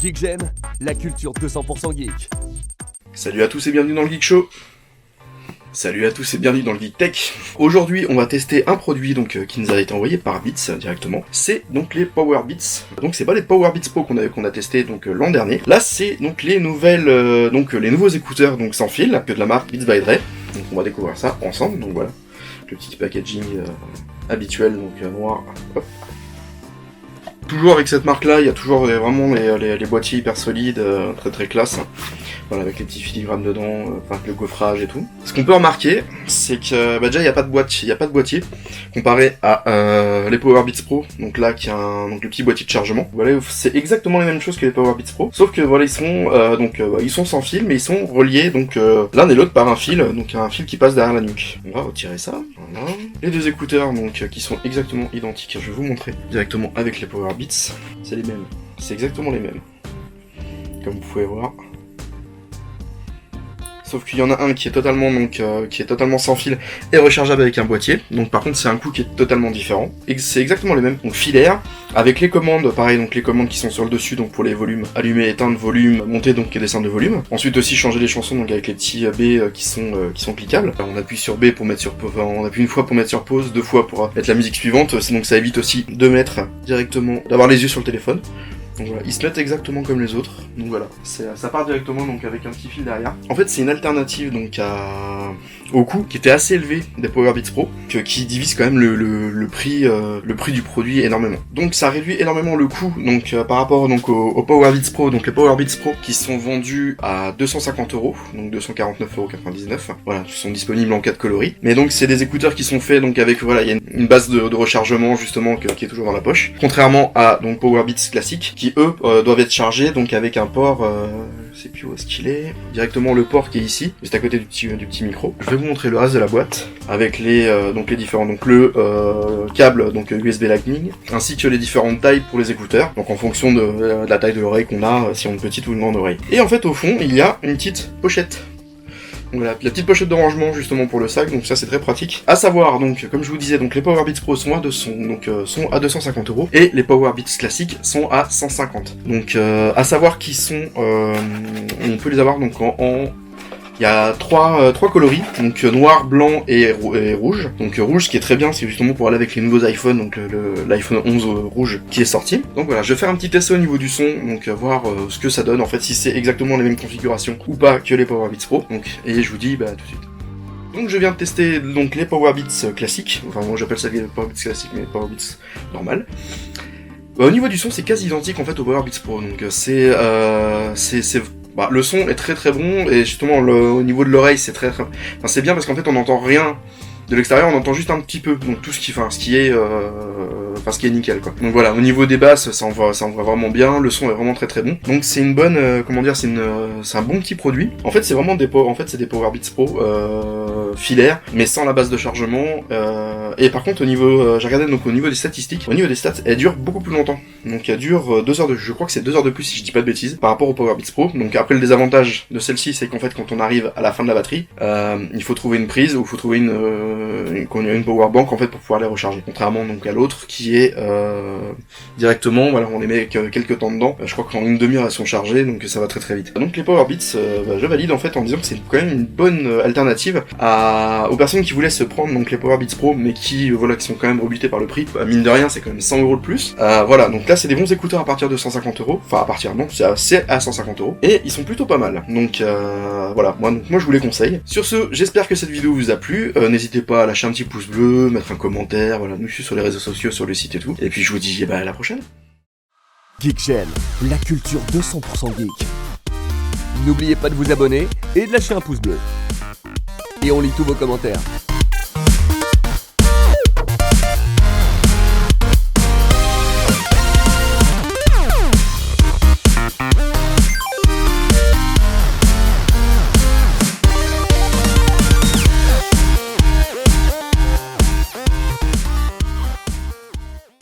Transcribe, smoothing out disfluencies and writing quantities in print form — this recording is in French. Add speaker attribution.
Speaker 1: Geekgen, la culture 200% geek.
Speaker 2: Salut à tous et bienvenue dans le Geek Show. Salut à tous et bienvenue dans le Geek Tech. Aujourd'hui, on va tester un produit qui nous a été envoyé par Beats directement. C'est donc les Power Beats. Donc c'est pas les Power Beats Pro qu'on a testé l'an dernier. Là, c'est donc les nouvelles les nouveaux écouteurs sans fil que de la marque Beats by Dre. Donc on va découvrir ça ensemble. Donc voilà, le petit packaging habituel noir. Hop. Toujours avec cette marque là, il y a toujours vraiment les boîtiers hyper solides, très très classe. Voilà, avec les petits filigrammes dedans, le gaufrage et tout. Ce qu'on peut remarquer, c'est que déjà il n'y a pas de boîtier comparé à les Power Beats Pro. Donc là qui a le petit boîtier de chargement. Voilà, c'est exactement les mêmes choses que les Power Beats Pro, sauf que voilà ils sont sans fil, mais ils sont reliés l'un et l'autre par un fil, un fil qui passe derrière la nuque. On va retirer ça. Voilà. Les deux écouteurs qui sont exactement identiques. Je vais vous montrer directement avec les Power Beats. C'est les mêmes. C'est exactement les mêmes. Comme vous pouvez voir. Sauf qu'il y en a un qui est totalement sans fil et rechargeable avec un boîtier. Donc par contre c'est un coup qui est totalement différent. Et c'est exactement les mêmes. Donc filaire, avec les commandes, pareil, les commandes qui sont sur le dessus, pour les volumes, allumer, éteindre, volume, monter et descendre de volume. Ensuite aussi changer les chansons avec les petits B qui sont cliquables. Alors, on appuie sur B pour mettre sur pause, on appuie une fois pour mettre sur pause, deux fois pour mettre la musique suivante. Donc ça évite aussi de mettre directement, d'avoir les yeux sur le téléphone. Donc voilà, ils se mettent exactement comme les autres. Donc voilà, ça part directement avec un petit fil derrière. En fait, c'est une alternative au coût qui était assez élevé des Power Beats Pro, qui divise quand même le prix du produit énormément. Donc ça réduit énormément le coût par rapport aux Power Beats Pro. Donc les Power Beats Pro qui sont vendus à 250 €, donc 249,99 €. Voilà, ils sont disponibles en 4 coloris. Mais donc c'est des écouteurs qui sont faits avec il y a une base de rechargement justement qui est toujours dans la poche. Contrairement à Power Beats classiques qui eux doivent être chargés avec un port, je sais plus où est-ce qu'il est, directement le port qui est ici, juste à côté du petit micro. Je vais vous montrer le reste de la boîte avec les différents câble USB Lightning ainsi que les différentes tailles pour les écouteurs, en fonction de la taille de l'oreille qu'on a, si on a une petite ou une grande oreille. Et en fait au fond il y a une petite pochette. Donc voilà, la petite pochette de rangement justement pour le sac, donc ça c'est très pratique. À savoir, comme je vous disais, les Power Beats Pro sont à 250 € et les Power Beats classiques sont à 150. Donc à savoir qu'ils sont, on peut les avoir il y a trois coloris, noir, blanc et rouge. Rouge, ce qui est très bien, c'est justement pour aller avec les nouveaux iPhones, l'iPhone 11 rouge qui est sorti. Donc voilà, je vais faire un petit test au niveau du son, voir ce que ça donne, en fait, si c'est exactement les mêmes configurations ou pas que les Power Beats Pro. Et je vous dis tout de suite. Donc je viens de tester les Power Beats classiques, enfin moi j'appelle ça les Power Beats classiques, mais les Power Beats normal. Au niveau du son, c'est quasi identique en fait aux Power Beats Pro, le son est très très bon, et justement au niveau de l'oreille c'est c'est bien parce qu'en fait on n'entend rien de l'extérieur, on entend juste un petit peu, tout ce qui est nickel quoi. Donc voilà, au niveau des basses ça envoie vraiment bien, le son est vraiment très très bon. Donc c'est une bonne, c'est un bon petit produit. En fait c'est vraiment des Power Beats Pro filaires, mais sans la base de chargement. Et par contre j'ai regardé au niveau des statistiques, au niveau des stats, elle dure beaucoup plus longtemps. Donc elle dure 2 heures je crois que c'est 2 heures de plus si je dis pas de bêtises, par rapport aux Power Beats Pro. Donc après le désavantage de celle-ci, c'est qu'en fait quand on arrive à la fin de la batterie, il faut trouver une prise ou il faut trouver une power bank en fait pour pouvoir les recharger. Contrairement à l'autre qui est directement, on les met quelques temps dedans. Je crois qu'en une demi-heure elles sont chargées, donc ça va très très vite. Donc les Power Beats, je valide en fait en disant que c'est quand même une bonne alternative aux personnes qui voulaient se prendre les Power Beats Pro, mais qui sont quand même rebutés par le prix. Mine de rien, c'est quand même 100 € de plus. Donc là c'est des bons écouteurs à partir de 150 €. Enfin c'est à 150 € et ils sont plutôt pas mal. Donc moi je vous les conseille. Sur ce, j'espère que cette vidéo vous a plu. N'hésitez pas à lâcher un petit pouce bleu, mettre un commentaire, nous suivre sur les réseaux sociaux, sur le site et tout. Et puis je vous dis à la prochaine.
Speaker 1: Geekgen, la culture 200% geek. N'oubliez pas de vous abonner et de lâcher un pouce bleu. Et on lit tous vos commentaires.